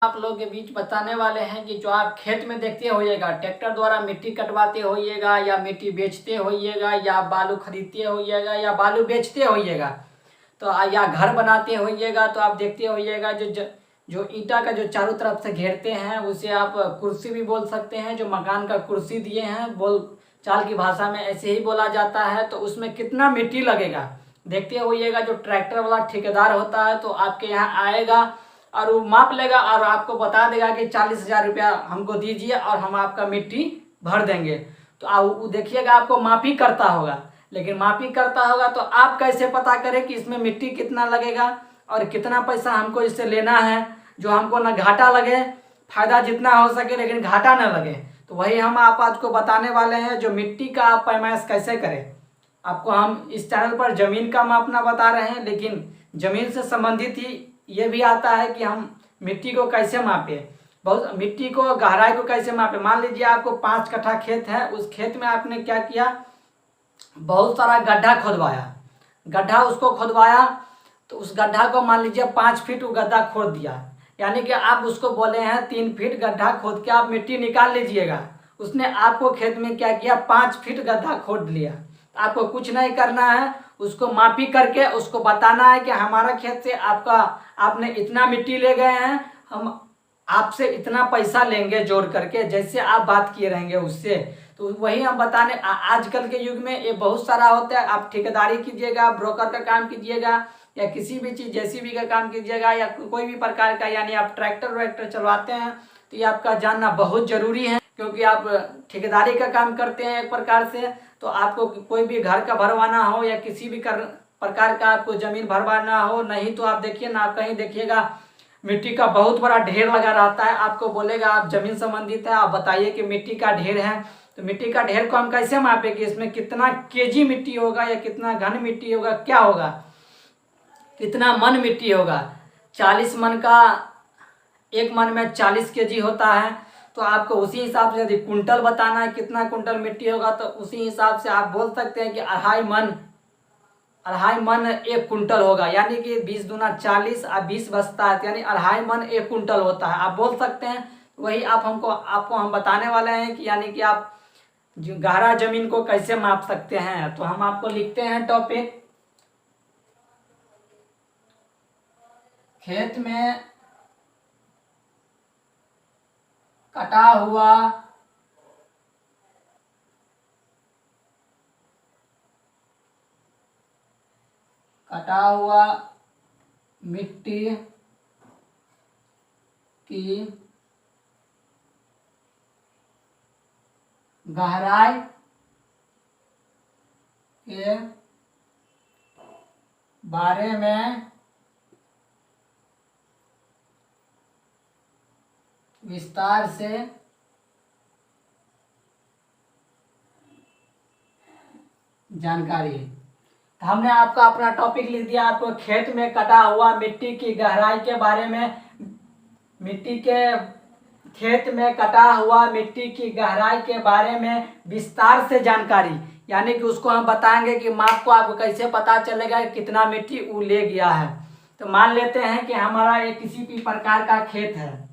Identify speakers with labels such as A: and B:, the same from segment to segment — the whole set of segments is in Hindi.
A: आप लोगों के बीच बताने वाले हैं कि जो आप खेत में देखते होइएगा, ट्रैक्टर द्वारा मिट्टी कटवाते होइएगा या मिट्टी बेचते होइएगा या बालू खरीदते होइएगा या बालू बेचते होइएगा, तो या घर बनाते होइएगा, तो आप देखते होइएगा जो ईंटा का जो चारों तरफ से घेरते हैं उसे आप कुर्सी भी बोल सकते हैं। जो मकान का कुर्सी दिए हैं, बोल चाल की भाषा में ऐसे ही बोला जाता है। तो उसमें कितना मिट्टी लगेगा देखते होइएगा। जो ट्रैक्टर वाला ठेकेदार होता है तो आपके यहाँ आएगा और वो माप लेगा और आपको बता देगा कि 40,000 रुपया हमको दीजिए और हम आपका मिट्टी भर देंगे। तो देखिएगा आपको मापी करता होगा, लेकिन मापी करता होगा तो आप कैसे पता करें कि इसमें मिट्टी कितना लगेगा और कितना पैसा हमको इससे लेना है, जो हमको ना घाटा लगे, फायदा जितना हो सके लेकिन घाटा ना लगे। तो वही हम आप आज को बताने वाले हैं, जो मिट्टी का आप पैमाइश कैसे करें। आपको हम इस चैनल पर ज़मीन का मापना बता रहे हैं, लेकिन ज़मीन से संबंधित ही ये भी आता है कि हम मिट्टी को कैसे मापें, बहुत मिट्टी को गहराई को कैसे मापें। मान लीजिए आपको 5 कट्ठा खेत है, उस खेत में आपने क्या किया, बहुत सारा गड्ढा खोदवाया। गड्ढा उसको खोदवाया तो उस गड्ढा को मान लीजिए 5 फीट वो गड्ढा खोद दिया, यानी कि आप उसको बोले हैं 3 फीट गड्ढा खोद के आप मिट्टी निकाल लीजिएगा। उसने आपको खेत में क्या किया, 5 फीट गड्ढा खोद लिया। आपको कुछ नहीं करना है, उसको मापी करके उसको बताना है कि हमारा खेत से आपने इतना मिट्टी ले गए हैं, हम आपसे इतना पैसा लेंगे जोड़ करके, जैसे आप बात किए रहेंगे उससे। तो वही हम बताने आजकल के युग में ये बहुत सारा होता है। आप ठेकेदारी कीजिएगा, ब्रोकर का काम कीजिएगा या किसी भी चीज़ जेसीबी का काम कीजिएगा या कोई भी प्रकार का, यानी आप ट्रैक्टर वैक्टर चलवाते हैं तो ये आपका जानना बहुत ज़रूरी है, क्योंकि आप ठेकेदारी का काम करते हैं एक प्रकार से। तो आपको कोई भी घर का भरवाना हो या किसी भी प्रकार का आपको ज़मीन भरवाना हो, नहीं तो आप देखिए ना, आप कहीं देखिएगा मिट्टी का बहुत बड़ा ढेर लगा रहता है। आपको बोलेगा आप ज़मीन संबंधित है, आप बताइए कि मिट्टी का ढेर है। तो मिट्टी का ढेर को हम कैसे मापें कि इसमें कितना केजी मिट्टी होगा या कितना घन मिट्टी होगा, क्या होगा, कितना मन मिट्टी होगा। 40 मन का, एक मन में 40 केजी होता है। तो आपको उसी हिसाब से यदि कुंटल बताना है कितना कुंटल मिट्टी होगा, तो उसी हिसाब से आप बोल सकते हैं कि 2.5 मन 1 कुंटल होगा, यानी कि 20 दूना 40 और 20 बचता है, यानी 2.5 मन 1 कुंटल होता है, आप बोल सकते हैं। वही आपको हम बताने वाले हैं कि यानी कि आप जो गहरा जमीन को कैसे माप सकते हैं। तो हम आपको लिखते हैं टॉपिक, खेत में कटा हुआ मिट्टी की गहराई के बारे में विस्तार से जानकारी। तो हमने आपका अपना टॉपिक लिख दिया, आपको खेत में कटा हुआ मिट्टी की गहराई के बारे में, खेत में कटा हुआ मिट्टी की गहराई के बारे में विस्तार से जानकारी, यानी कि उसको हम बताएंगे कि माप को आपको कैसे पता चलेगा कितना मिट्टी वो ले गया है। तो मान लेते हैं कि हमारा ये किसी भी प्रकार का खेत है,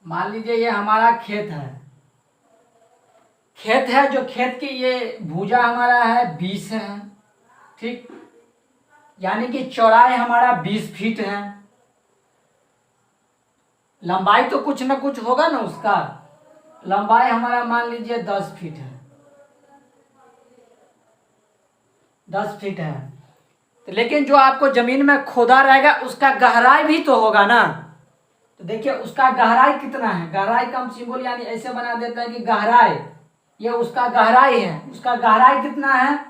A: मान लीजिए ये हमारा खेत है, जो खेत की ये भुजा हमारा है 20 है, ठीक, यानी कि चौड़ाई हमारा 20 फीट है। लंबाई तो कुछ ना कुछ होगा ना, उसका लंबाई हमारा मान लीजिए 10 फीट है, 10 फीट है। तो लेकिन जो आपको जमीन में खोदा रहेगा उसका गहराई भी तो होगा ना। तो देखिए उसका गहराई कितना है, गहराई का हम सिंबल यानी ऐसे बना देते हैं कि गहराई, ये उसका गहराई है। उसका गहराई कितना है,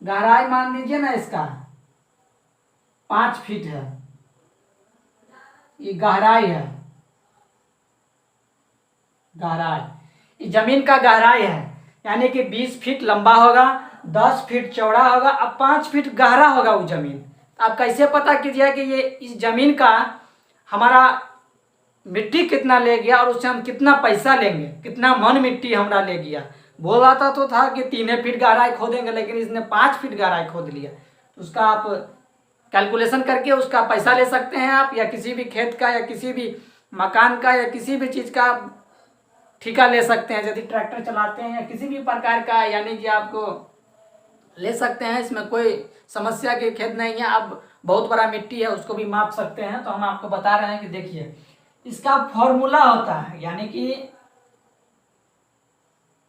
A: गहराई मान लीजिए ना इसका 5 फीट है, ये गहराई है, ये जमीन का गहराई है, यानी कि 20 फीट लंबा होगा, 10 फीट चौड़ा होगा और 5 फीट गहरा होगा वो जमीन। आप कैसे पता कीजिए कि ये इस जमीन का हमारा मिट्टी कितना ले गया और उससे हम कितना पैसा लेंगे, कितना मन मिट्टी हमारा ले गया। बोला तो था कि 3 फीट गहराई खोदेंगे, लेकिन इसने 5 फीट गहराई खोद लिया। तो उसका आप कैलकुलेशन करके उसका पैसा ले सकते हैं आप, या किसी भी खेत का या किसी भी मकान का या किसी भी चीज़ का ठेका ले सकते हैं। यदि ट्रैक्टर चलाते हैं या किसी भी प्रकार का, यानी कि आपको ले सकते हैं, इसमें कोई समस्या की खेत नहीं है। अब बहुत बड़ा मिट्टी है उसको भी माप सकते हैं। तो हम आपको बता रहे हैं कि देखिए इसका फॉर्मूला होता है, यानी कि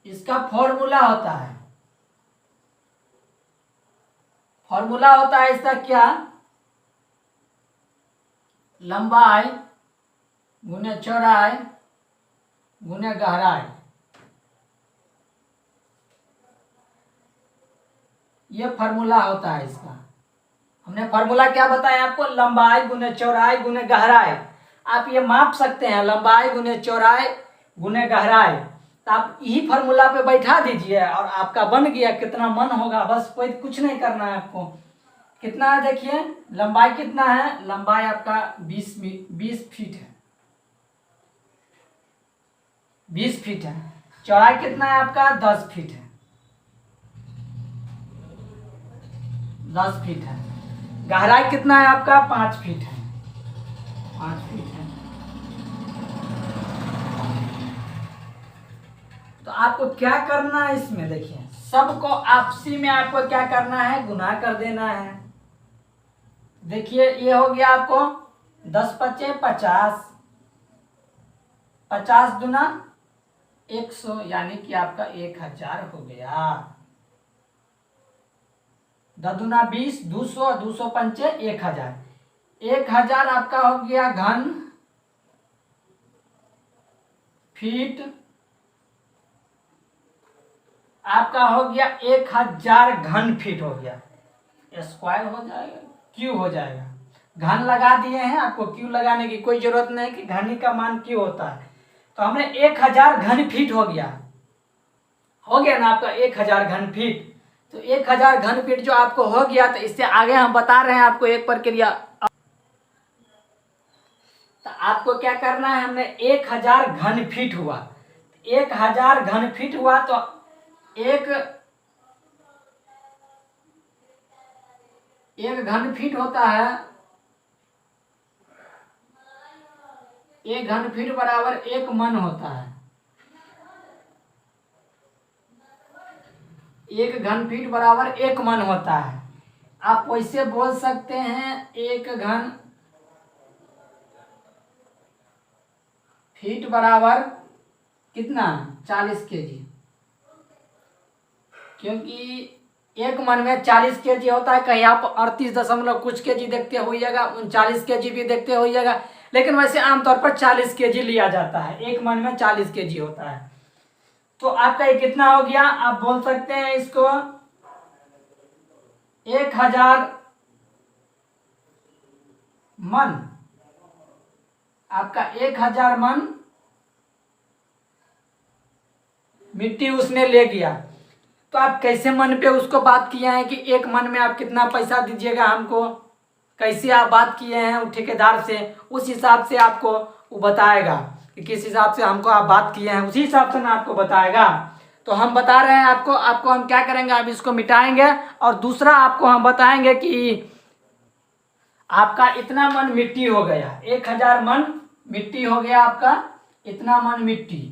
A: इसका फॉर्मूला होता है, फॉर्मूला होता है इसका क्या, लंबाई गुने चौड़ाई गुने गहराई। ये फार्मूला होता है इसका। हमने फार्मूला क्या बताया आपको, लंबाई गुने चौड़ाई गुने गहराई। आप ये माप सकते हैं, लंबाई गुने चौड़ाई गुने गहराई। तो आप यही फार्मूला पे बैठा दीजिए और आपका बन गया। कितना मन होगा, बस कोई कुछ नहीं करना है आपको। कितना है देखिए, लंबाई कितना है, लंबाई आपका 20 फीट है, 20 फीट है। चौड़ाई कितना है आपका, 10 फीट है, 10 फीट है। गहराई कितना है आपका, 5 फीट है, 5 फीट है। तो आपको क्या करना है इसमें, देखिए सबको आपसी में आपको क्या करना है, गुना कर देना है। देखिए ये हो गया आपको 10 पचे 50, 50 दुना 100, यानी कि आपका 1000 हो गया। 10 दुना 20, 200, 200 पंचे 1000, 1000 आपका हो गया घन फीट, आपका हो गया 1000 घन फीट हो गया। स्क्वायर हो जाएगा, क्यू हो जाएगा। घन लगा दिए हैं, आपको क्यू लगाने की कोई जरूरत नहीं कि घनी का मान क्यू होता है। तो हमने 1000 घन फीट हो गया ना आपका 1000 घन फीट। तो 1000 घन फीट जो आपको हो गया, तो इससे आगे हम बता रहे हैं आपको एक प्रक्रिया। तो आपको क्या करना है, हमने 1000 घन फीट हुआ, 1000 घन फीट हुआ तो एक घन फीट होता है, 1 घन फीट बराबर 1 मन होता है। 1 घन फीट बराबर 1 मन होता है। आप वैसे बोल सकते हैं 1 घन फीट बराबर कितना, 40 kg, क्योंकि 1 मन में 40 kg होता है। कहीं आप 38 दशमलव कुछ kg देखते होइएगा, 39 kg भी देखते होइएगा, लेकिन वैसे आमतौर पर 40 kg लिया जाता है। 1 मन में 40 kg होता है। तो आपका ये कितना हो गया, आप बोल सकते हैं इसको 1000 मन, आपका 1000 मन मिट्टी उसने ले गया। तो आप कैसे मन पे उसको बात किए हैं कि 1 मन में आप कितना पैसा दीजिएगा हमको, कैसे आप बात किए हैं वो ठेकेदार से, उस हिसाब से आपको वो बताएगा कि किस हिसाब से हमको आप बात किए हैं, उसी हिसाब से ना आपको बताएगा। तो हम बता रहे हैं आपको हम क्या करेंगे, अब इसको मिटाएंगे और दूसरा आपको हम बताएंगे कि आपका इतना मन मिट्टी हो गया, 1000 मन मिट्टी हो गया आपका, इतना मन मिट्टी,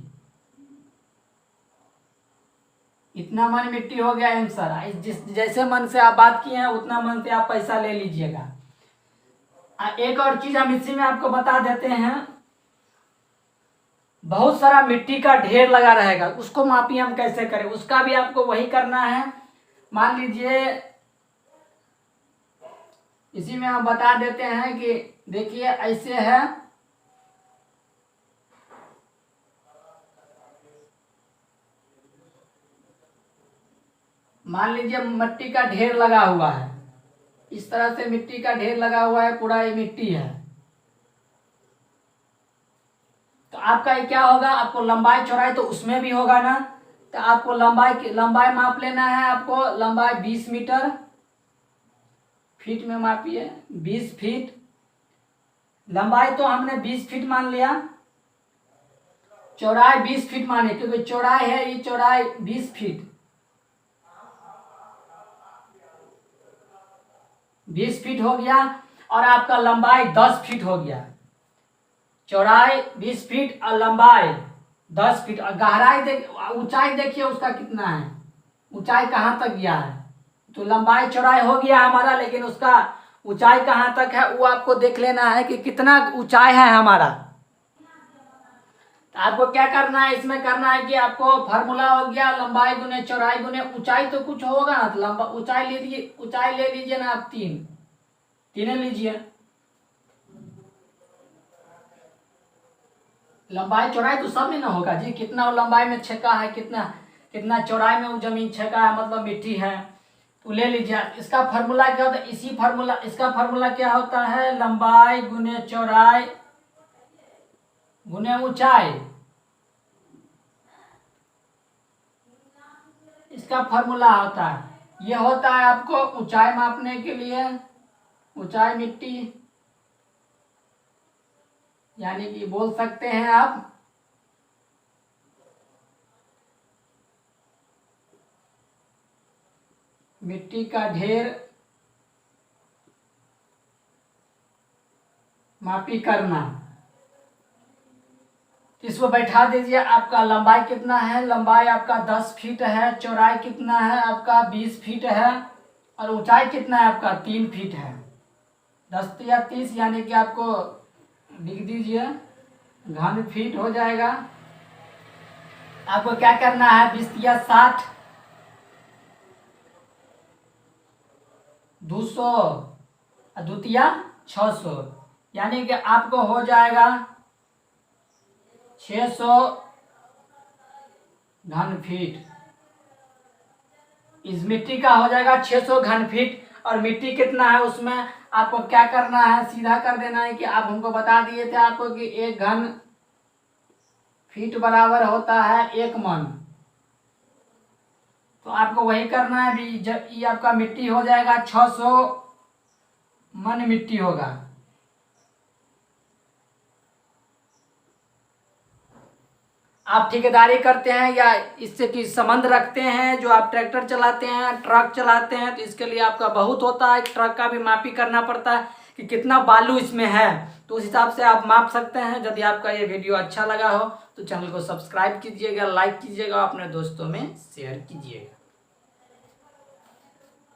A: इतना मन मिट्टी हो गया आंसर। जैसे मन से आप बात किए हैं उतना मन से आप पैसा ले लीजिएगा। एक और चीज हम इसी में आपको बता देते हैं, बहुत सारा मिट्टी का ढेर लगा रहेगा, उसको मापी हम कैसे करें, उसका भी आपको वही करना है। मान लीजिए इसी में हम बता देते हैं कि देखिए ऐसे है, मान लीजिए मिट्टी का ढेर लगा हुआ है, इस तरह से मिट्टी का ढेर लगा हुआ है, पूरा ये मिट्टी है। तो आपका ये क्या होगा, आपको लंबाई चौड़ाई तो उसमें भी होगा ना, तो आपको लंबाई माप लेना है। आपको लंबाई 20 मीटर, फीट में मापिए 20 फीट। लंबाई तो हमने 20 फीट मान लिया, चौड़ाई 20 फीट माने क्योंकि चौड़ाई है, ये चौड़ाई 20 फीट। 20 फीट हो गया और आपका लंबाई 10 फीट हो गया। चौड़ाई 20 फीट और लंबाई 10 फीट और गहराई ऊंचाई देखिए उसका कितना है, ऊंचाई कहाँ तक गया है। तो लंबाई चौड़ाई हो गया हमारा, लेकिन उसका ऊंचाई कहाँ तक है वो आपको देख लेना है कि कितना ऊंचाई है हमारा। तो आपको क्या करना है, इसमें करना है कि आपको फार्मूला हो गया लंबाई गुने चौड़ाई गुने ऊंचाई, तो कुछ होगा ना, तो लंबा ऊंचाई ले लीजिए ना आप, तीन लीजिए। लंबाई चौड़ाई तो सब में ना होगा जी, कितना लंबाई में छेका है, कितना चौड़ाई में वो जमीन छेका है, मतलब मिट्टी है, तो ले लीजिए। इसका फार्मूला क्या होता है, इसका फार्मूला क्या होता है, लंबाई गुने चौड़ाई गुने ऊंचाई। इसका फार्मूला होता है, ये होता है आपको ऊंचाई मापने के लिए, ऊंचाई मिट्टी, यानी कि बोल सकते हैं आप मिट्टी का ढेर मापी करना। इसको बैठा दीजिए। आपका लंबाई कितना है, लंबाई आपका 10 फीट है, चौड़ाई कितना है आपका 20 फीट है और ऊंचाई कितना है आपका 3 फीट है। 10 या 30 यानी कि आपको लिख दीजिए, घन फीट हो जाएगा। आपको क्या करना है, 20 या 60, 200 द्वितीया 600, यानी कि आपको हो जाएगा 600 घन फीट। इस मिट्टी का हो जाएगा 600 घन फीट। और मिट्टी कितना है उसमें आपको क्या करना है, सीधा कर देना है कि आप हमको बता दिए थे आपको कि 1 घन फीट बराबर होता है 1 मन। तो आपको वही करना है, ये आपका मिट्टी हो जाएगा 600 मन मिट्टी होगा। आप ठेकेदारी करते हैं या इससे की संबंध रखते हैं, जो आप ट्रैक्टर चलाते हैं, ट्रक चलाते हैं, तो इसके लिए आपका बहुत होता है, ट्रक का भी मापी करना पड़ता है कि कितना बालू इसमें है, तो उस हिसाब से आप माप सकते हैं। यदि आपका ये वीडियो अच्छा लगा हो तो चैनल को सब्सक्राइब कीजिएगा, लाइक कीजिएगा, अपने दोस्तों में शेयर कीजिएगा।